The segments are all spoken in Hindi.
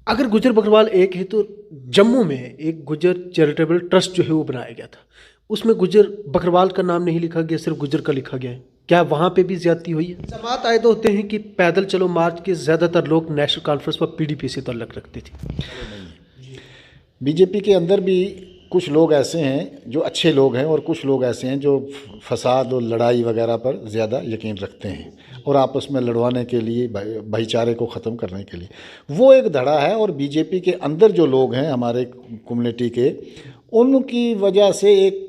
अगर गुजर बकरवाल एक है तो जम्मू में एक गुजर चैरिटेबल ट्रस्ट जो है वो बनाया गया था। उसमें गुजर बकरवाल का नाम नहीं लिखा गया, सिर्फ गुजर का लिखा गया है। क्या वहाँ पे भी ज्यादती हुई है? समात आए तो होते हैं कि पैदल चलो मार्च के ज़्यादातर लोग नेशनल कॉन्फ्रेंस पर पीडीपी से ताल्लुक़ रखते थे। बीजेपी के अंदर भी कुछ लोग ऐसे हैं जो अच्छे लोग हैं और कुछ लोग ऐसे हैं जो फसाद और लड़ाई वगैरह पर ज़्यादा यकीन रखते हैं और आपस में लड़वाने के लिए, भाईचारे को ख़त्म करने के लिए वो एक धड़ा है। और बीजेपी के अंदर जो लोग हैं हमारे कम्युनिटी के, उनकी वजह से एक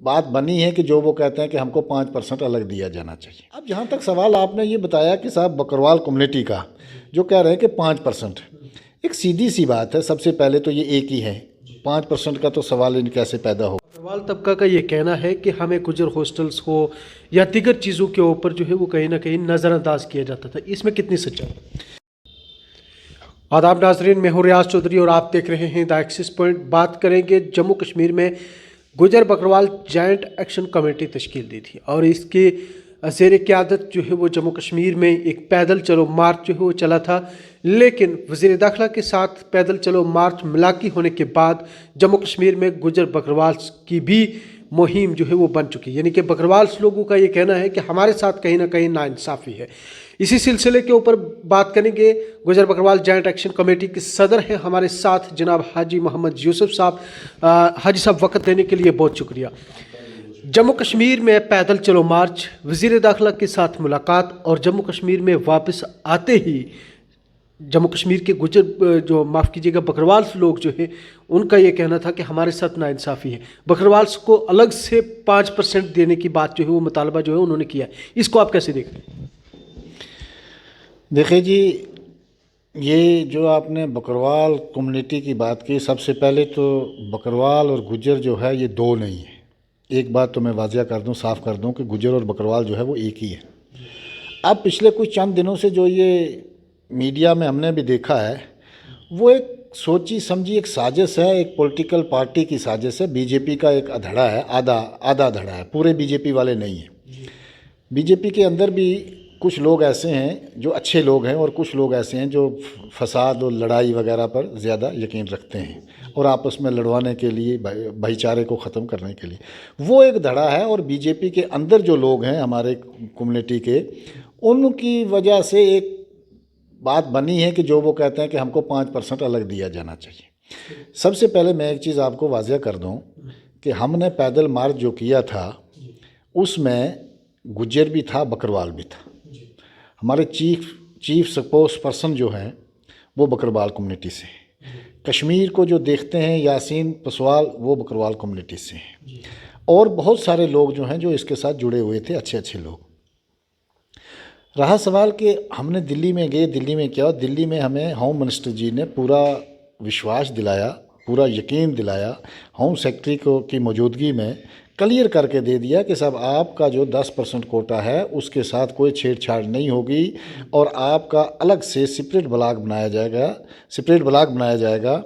बात बनी है कि जो वो कहते हैं कि हमको 5% अलग दिया जाना चाहिए। अब जहाँ तक सवाल आपने ये बताया कि साहब बकरवाल कम्युनिटी का जो कह रहे हैं कि 5%, एक सीधी सी बात है। सबसे पहले तो ये एक ही है, 5% का तो सवाल इन कैसे पैदा हो। बकरवाल तबका का ये कहना है कि हमें गुजर हॉस्टल्स को या दीगर चीज़ों के ऊपर जो है वो कहीं ना कहीं नज़रअंदाज किया जाता था। इसमें कितनी सच्चाई? आदाब नाजरीन, मैं हूं रियाज चौधरी और आप देख रहे हैं द एक्सिस पॉइंट। बात करेंगे जम्मू कश्मीर में गुजर बकरवाल जॉइंट एक्शन कमेटी तश्कील दी थी और इसके ज़ेर क़यादत जो है वो जम्मू कश्मीर में एक पैदल चलो मार्च जो है वो चला था। लेकिन वज़ीर दाखिला के साथ पैदल चलो मार्च मिलाकी होने के बाद जम्मू कश्मीर में गुजर बकरवाल की भी मुहिम जो है वो बन चुकी है। यानी कि बकरवाल लोगों का ये कहना है कि हमारे साथ कहीं ना कहीं नाइंसाफ़ी है। इसी सिलसिले के ऊपर बात करेंगे। गुजर बकरवाल जॉइंट एक्शन कमेटी के सदर हैं हमारे साथ जनाब हाजी मोहम्मद यूसुफ साहब। हाजी साहब, वक्त देने के लिए बहुत शुक्रिया। जम्मू कश्मीर में पैदल चलो मार्च, वज़ीर दाखिला के साथ मुलाकात और जम्मू कश्मीर में वापस आते ही जम्मू कश्मीर के गुजर जो माफ़ कीजिएगा बकरवाल लोग जो है उनका ये कहना था कि हमारे साथ नाइंसाफ़ी है। बकरवाल को अलग से 5% देने की बात जो है वो मुतालबा जो है उन्होंने किया है। इसको आप कैसे देख रहे हैं? देखिए जी, ये जो आपने बकरवाल कम्युनिटी की बात की, सबसे पहले तो बकरवाल और गुजर जो है ये दो नहीं है। एक बात तो मैं वाज़िया कर दूं, साफ़ कर दूं कि गुजर और बकरवाल जो है वो एक ही है। अब पिछले कुछ चंद दिनों से जो ये मीडिया में हमने भी देखा है वो एक सोची समझी एक साजिश है, एक पॉलिटिकल पार्टी की साजिश है। बीजेपी का एक धड़ा है, आधा धड़ा है, पूरे बीजेपी वाले नहीं हैं। बीजेपी के अंदर भी कुछ लोग ऐसे हैं जो अच्छे लोग हैं और कुछ लोग ऐसे हैं जो फसाद और लड़ाई वगैरह पर ज़्यादा यकीन रखते हैं और आपस में लड़वाने के लिए, भाईचारे को ख़त्म करने के लिए वो एक धड़ा है। और बीजेपी के अंदर जो लोग हैं हमारे कम्युनिटी के, उनकी वजह से एक बात बनी है कि जो वो कहते हैं कि हमको 5% अलग दिया जाना चाहिए। सबसे पहले मैं एक चीज़ आपको वाज़िया कर दूं कि हमने पैदल मार्च जो किया था उसमें गुज्जर भी था, बकरवाल भी था। हमारे चीफ स्पोक्स पर्सन जो हैं वो बकरवाल कम्युनिटी से हैं। कश्मीर को जो देखते हैं यासीन पसवाल, वो बकरवाल कम्युनिटी से हैं। और बहुत सारे लोग जो हैं जो इसके साथ जुड़े हुए थे, अच्छे अच्छे लोग। रहा सवाल कि हमने दिल्ली में गए, दिल्ली में क्या, दिल्ली में हमें होम मिनिस्टर जी ने पूरा विश्वास दिलाया, पूरा यकीन दिलाया, होम सेक्रेटरी को की मौजूदगी में क्लियर करके दे दिया कि साहब आपका जो 10% कोटा है उसके साथ कोई छेड़छाड़ नहीं होगी और आपका अलग से सेपरेट ब्लॉक बनाया जाएगा।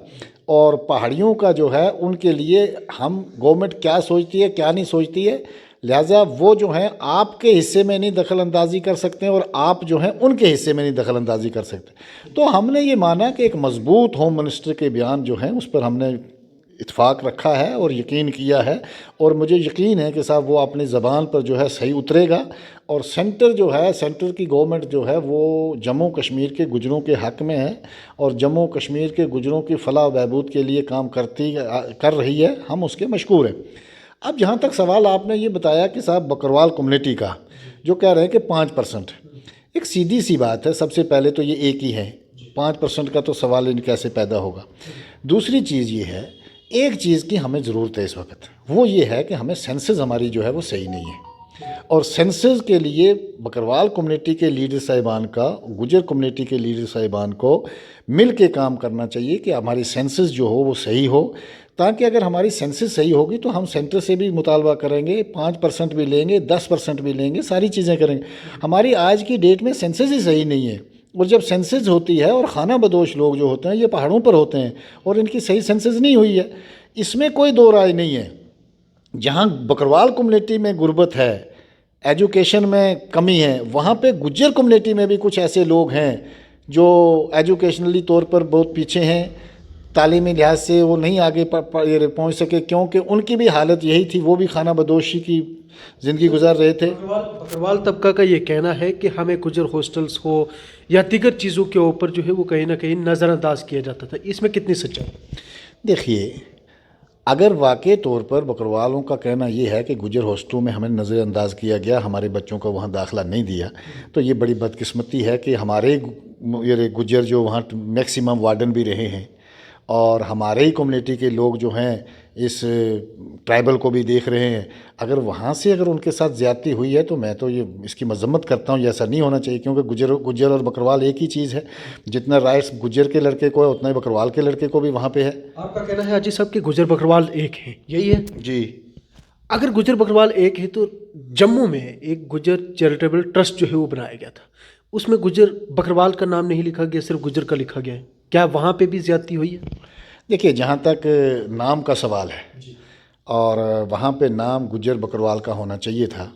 और पहाड़ियों का जो है उनके लिए हम गवर्नमेंट क्या सोचती है क्या नहीं सोचती है, लिहाजा वो जो हैं आपके हिस्से में नहीं दखल अंदाज़ी कर सकते हैं और आप जो हैं उनके हिस्से में नहीं दखल अंदाज़ी कर सकते। तो हमने ये माना कि एक मज़बूत होम मिनिस्टर के बयान जो हैं उस पर हमने इत्फाक रखा है और यकीन किया है। और मुझे यकीन है कि साहब वो अपनी ज़बान पर जो है सही उतरेगा। और सेंटर जो है, सेंटर की गवर्नमेंट जो है वो जम्मू कश्मीर के गुजरों के हक़ में है और जम्मू कश्मीर के गुजरों की फलाह बहबूद के लिए काम कर रही है। हम उसके मशकूर हैं। अब जहाँ तक सवाल आपने ये बताया कि साहब बकरवाल कम्युनिटी का जो कह रहे हैं कि 5%, एक सीधी सी बात है। सबसे पहले तो ये एक ही है, 5% का तो सवाल इन कैसे पैदा होगा। दूसरी चीज़ ये है, एक चीज़ की हमें ज़रूरत है इस वक्त, वो ये है कि हमें सेंसस हमारी जो है वो सही नहीं है। और सेंसस के लिए बकरवाल कम्युनिटी के लीडर साहिबान का, गुजर कम्युनिटी के लीडर साहिबान को मिल के काम करना चाहिए कि हमारी सेंसस जो हो वो सही हो, ताकि अगर हमारी सेंसस सही होगी तो हम सेंटर से भी मुतालबा करेंगे, 5% भी लेंगे, 10% भी लेंगे, सारी चीज़ें करेंगे। हमारी आज की डेट में सेंसस ही सही नहीं है। और जब सेंसस होती है और खाना बदोश लोग जो होते हैं ये पहाड़ों पर होते हैं और इनकी सही सेंसस नहीं हुई है, इसमें कोई दो राय नहीं है। जहाँ बकरवाल कम्युनिटी में गुर्बत है, एजुकेशन में कमी है, वहाँ पे गुज्जर कम्युनिटी में भी कुछ ऐसे लोग हैं जो एजुकेशनली तौर पर बहुत पीछे हैं, तालीमी लिहाज से वो नहीं आगे पहुंच सके, क्योंकि उनकी भी हालत यही थी, वो भी खाना बदोशी की ज़िंदगी गुजार रहे थे। बकरवाल तबका का ये कहना है कि हमें गुजर हॉस्टल्स हो या दीगर चीज़ों के ऊपर जो है वो कहीं ना कहीं नज़रअंदाज किया जाता था, इसमें कितनी सच्चाई? देखिए, अगर वाकई तौर पर बकरवालों का कहना ये है कि गुजर हॉस्टलों में हमें नज़रअंदाज किया गया, हमारे बच्चों को वहाँ दाखिला नहीं दिया, तो ये बड़ी बदकिस्मती है कि हमारे ये गुजर जो वहाँ मैक्सिमम वार्डन भी रहे हैं और हमारे ही कम्युनिटी के लोग जो हैं इस ट्राइबल को भी देख रहे हैं। अगर वहाँ से अगर उनके साथ ज़्यादती हुई है तो मैं तो ये इसकी मजम्मत करता हूँ, ये ऐसा नहीं होना चाहिए, क्योंकि गुजर और बकरवाल एक ही चीज़ है। जितना राइट्स गुजर के लड़के को है उतना ही बकरवाल के लड़के को भी वहाँ पे है। आपका कहना है हाजी साहब कि गुजर बकरवाल एक है, यही है? जी। अगर गुजर बकरवाल एक है तो जम्मू में एक गुजर चैरिटेबल ट्रस्ट जो है वो बनाया गया था, उसमें गुजर बकरवाल का नाम नहीं लिखा गया, सिर्फ गुजर का लिखा गया है। क्या वहाँ पे भी ज्यादती हुई है? देखिए, जहाँ तक नाम का सवाल है और वहाँ पे नाम गुजर बकरवाल का होना चाहिए था,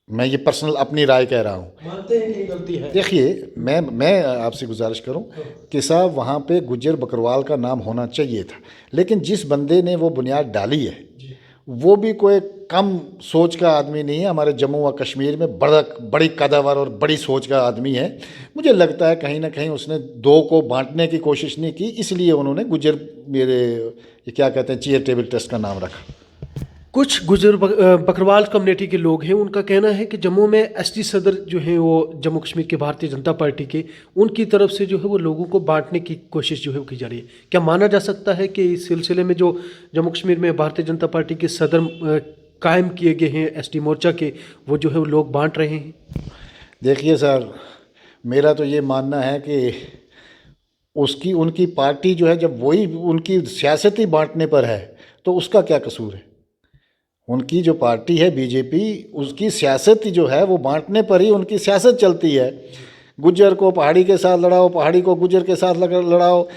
मैं ये पर्सनल अपनी राय कह रहा हूँ। मानते हैं कि गलती है? देखिए, मैं आपसे गुजारिश करूँ कि साहब वहाँ पे गुजर बकरवाल का नाम होना चाहिए था, लेकिन जिस बंदे ने वो बुनियाद डाली है वो भी कोई कम सोच का आदमी नहीं है। हमारे जम्मू व कश्मीर में बड़ी कदावर और बड़ी सोच का आदमी है। मुझे लगता है कहीं ना कहीं उसने दो को बांटने की कोशिश नहीं की, इसलिए उन्होंने गुजर ये क्या कहते हैं चैरिटेबल ट्रस्ट का नाम रखा। कुछ गुजर बकरवाल कम्युनिटी के लोग हैं, उनका कहना है कि जम्मू में एसटी सदर जो हैं वो जम्मू कश्मीर के भारतीय जनता पार्टी के, उनकी तरफ से जो है वो लोगों को बांटने की कोशिश जो है वो की जा रही है। क्या माना जा सकता है कि इस सिलसिले में जो जम्मू कश्मीर में भारतीय जनता पार्टी के सदर कायम किए गए हैं एसटी मोर्चा के, वो जो है वो लोग बांट रहे हैं? देखिए सर, मेरा तो ये मानना है कि उनकी पार्टी जो है, जब वही उनकी सियासत ही बांटने पर है तो उसका क्या कसूर है। उनकी जो पार्टी है बीजेपी, उसकी सियासत जो है वो बांटने पर ही उनकी सियासत चलती है। गुज्जर को पहाड़ी के साथ लड़ाओ, पहाड़ी को गुज्जर के साथ लड़ाओ,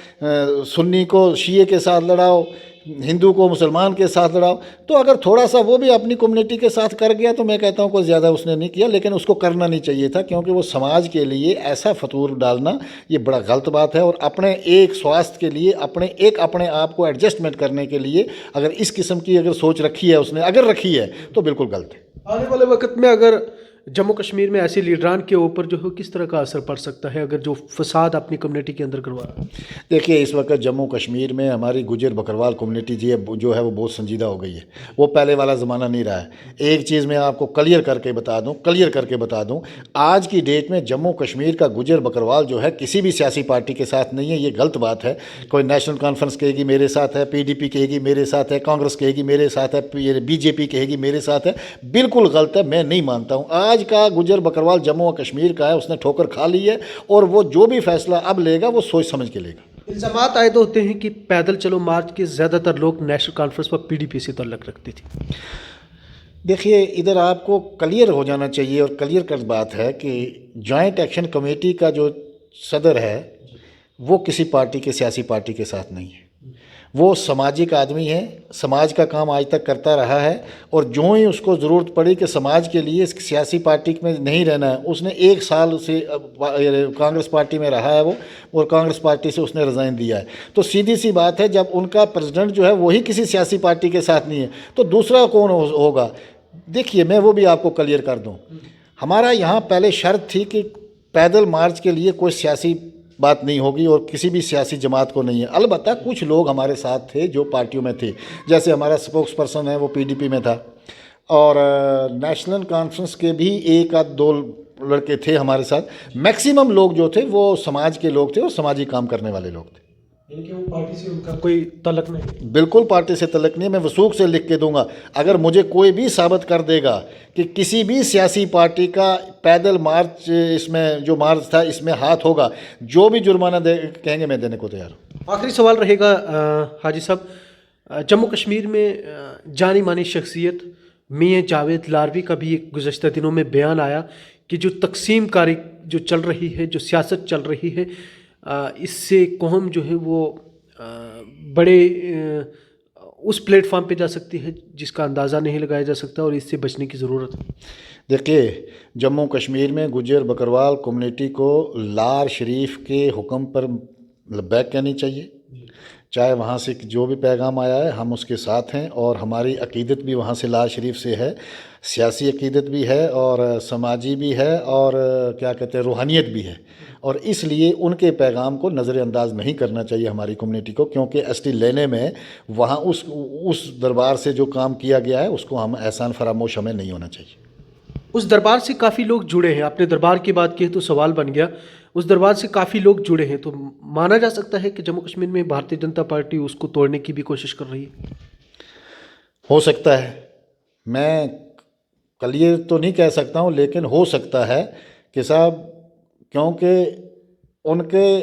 सुन्नी को शिये के साथ लड़ाओ, हिंदू को मुसलमान के साथ लड़ाओ। तो अगर थोड़ा सा वो भी अपनी कम्युनिटी के साथ कर गया तो मैं कहता हूँ कोई ज़्यादा उसने नहीं किया, लेकिन उसको करना नहीं चाहिए था, क्योंकि वो समाज के लिए ऐसा फतूर डालना ये बड़ा गलत बात है। और अपने एक स्वास्थ्य के लिए, अपने आप को एडजस्टमेंट करने के लिए अगर इस किस्म की अगर सोच रखी है उसने, अगर रखी है तो बिल्कुल गलत है। आने वाले वक्त में अगर जम्मू कश्मीर में ऐसे लीडरान के ऊपर जो है किस तरह का असर पड़ सकता है अगर जो फसाद अपनी कम्युनिटी के अंदर करवा रहा है? देखिए, इस वक्त जम्मू कश्मीर में हमारी गुजर बकरवाल कम्युनिटी जो है वो बहुत संजीदा हो गई है। वो पहले वाला ज़माना नहीं रहा है। एक चीज़ मैं आपको क्लियर करके बता दूं, आज की डेट में जम्मू कश्मीर का गुजर बकरवाल जो है किसी भी सियासी पार्टी के साथ नहीं है। ये गलत बात है। कोई नेशनल कॉन्फ्रेंस कहेगी मेरे साथ है, PDP कहेगी मेरे साथ है, कांग्रेस कहेगी मेरे साथ है, BJP कहेगी मेरे साथ है। बिल्कुल गलत है, मैं नहीं मानता हूँ। आज का गुजर बकरवाल जम्मू और कश्मीर का है, उसने ठोकर खा ली है और वो जो भी फैसला अब लेगा वो सोच समझ के लेगा। इल्ज़ामात आयद होते हैं कि पैदल चलो मार्च के ज़्यादातर लोग नेशनल कॉन्फ्रेंस व PDP से ताल्लुक़ रखते थे। देखिए, इधर आपको क्लियर हो जाना चाहिए और क्लियर कट बात है कि जॉइंट एक्शन कमेटी का जो सदर है वो किसी पार्टी के सियासी पार्टी के साथ नहीं है। वो सामाजिक आदमी है, समाज का काम आज तक करता रहा है और जो ही उसको ज़रूरत पड़ी कि समाज के लिए इस सियासी पार्टी में नहीं रहना है, उसने 1 साल से कांग्रेस पार्टी में रहा है वो, और कांग्रेस पार्टी से उसने रिज़ाइन दिया है। तो सीधी सी बात है, जब उनका प्रेसिडेंट जो है वही किसी सियासी पार्टी के साथ नहीं है तो दूसरा कौन होगा। देखिए, मैं वो भी आपको क्लियर कर दूँ, हमारा यहाँ पहले शर्त थी कि पैदल मार्च के लिए कोई सियासी बात नहीं होगी और किसी भी सियासी जमात को नहीं है। अलबत्ता कुछ लोग हमारे साथ थे जो पार्टियों में थे, जैसे हमारा स्पोक्स पर्सन है वो PDP में था और नेशनल कॉन्फ्रेंस के भी 1 आध 2 लड़के थे हमारे साथ। मैक्सिमम लोग जो थे वो समाज के लोग थे और समाजी काम करने वाले लोग थे। इनके वो पार्टी से उनका कोई तल्लुक़ नहीं? बिल्कुल पार्टी से तल्लुक़ नहीं है। मैं वसूख से लिख के दूंगा, अगर मुझे कोई भी साबित कर देगा कि किसी भी सियासी पार्टी का पैदल मार्च, इसमें जो मार्च था इसमें हाथ होगा, जो भी जुर्माना कहेंगे मैं देने को तैयार हूँ। आखिरी सवाल रहेगा हाजी साहब, जम्मू कश्मीर में जानी मानी शख्सियत मियां जावेद लारवी का भी एक गुज़श्ता दिनों में बयान आया कि जो तकसीम कारी जो चल रही है, जो सियासत चल रही है, इससे कौम जो है वो बड़े उस प्लेटफॉर्म पे जा सकती है जिसका अंदाज़ा नहीं लगाया जा सकता और इससे बचने की ज़रूरत है? देखिए, जम्मू कश्मीर में गुजर बकरवाल कम्युनिटी को लार शरीफ के हुक्म पर लब्बैक कहनी चाहिए। चाहे वहाँ से जो भी पैगाम आया है हम उसके साथ हैं, और हमारी अकीदत भी वहाँ से लार शरीफ से है, सियासी अकीदत भी है और समाजी भी है और क्या कहते हैं रूहानियत भी है। और इसलिए उनके पैगाम को नज़रअंदाज नहीं करना चाहिए हमारी कम्युनिटी को, क्योंकि एसटी लेने में वहाँ उस दरबार से जो काम किया गया है उसको हम एहसान फरामोश हमें नहीं होना चाहिए। उस दरबार से काफ़ी लोग जुड़े हैं। आपने दरबार की बात की तो सवाल बन गया, उस दरबार से काफ़ी लोग जुड़े हैं, तो माना जा सकता है कि जम्मू कश्मीर में भारतीय जनता पार्टी उसको तोड़ने की भी कोशिश कर रही है? हो सकता है, मैं क्लियर तो नहीं कह सकता हूँ, लेकिन हो सकता है कि साहब, क्योंकि उनके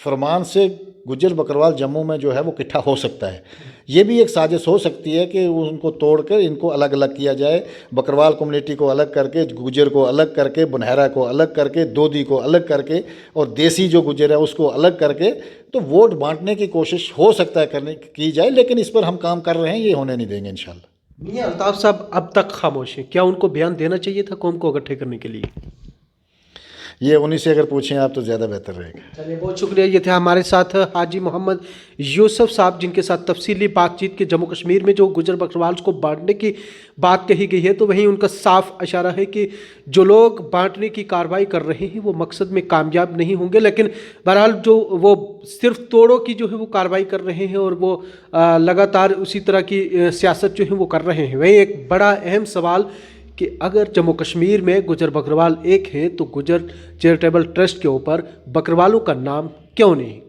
फरमान से गुज्जर बकरवाल जम्मू में जो है वो इकट्ठा हो सकता है। ये भी एक साजिश हो सकती है कि उनको तोड़कर इनको अलग अलग किया जाए, बकरवाल कम्युनिटी को अलग करके, गुज्जर को अलग करके, बुनहरा को अलग करके, दोदी को अलग करके और देसी जो गुज्जर है उसको अलग करके, तो वोट बांटने की कोशिश हो सकता है की जाए, लेकिन इस पर हम काम कर रहे हैं, ये होने नहीं देंगे इंशाल्लाह। मियां अल्ताफ साहब अब तक खामोश हैं, क्या उनको बयान देना चाहिए था कौम को इकट्ठे करने के लिए? ये उन्हीं से अगर पूछें आप तो ज़्यादा बेहतर रहेगा। चलिए, बहुत शुक्रिया। ये थे हमारे साथ हाजी मोहम्मद यूसुफ साहब, जिनके साथ तफसीली बातचीत के जम्मू कश्मीर में जो गुजर बकरवाल को बांटने की बात कही गई है, तो वहीं उनका साफ इशारा है कि जो लोग बांटने की कार्रवाई कर रहे हैं वो मकसद में कामयाब नहीं होंगे, लेकिन बहरहाल जो वो सिर्फ तोड़ों की जो है वो कार्रवाई कर रहे हैं और वो लगातार उसी तरह की सियासत जो है वो कर रहे हैं। वहीं एक बड़ा अहम सवाल कि अगर जम्मू कश्मीर में गुजर बकरवाल एक है तो गुजर चैरिटेबल ट्रस्ट के ऊपर बकरवालों का नाम क्यों नहीं?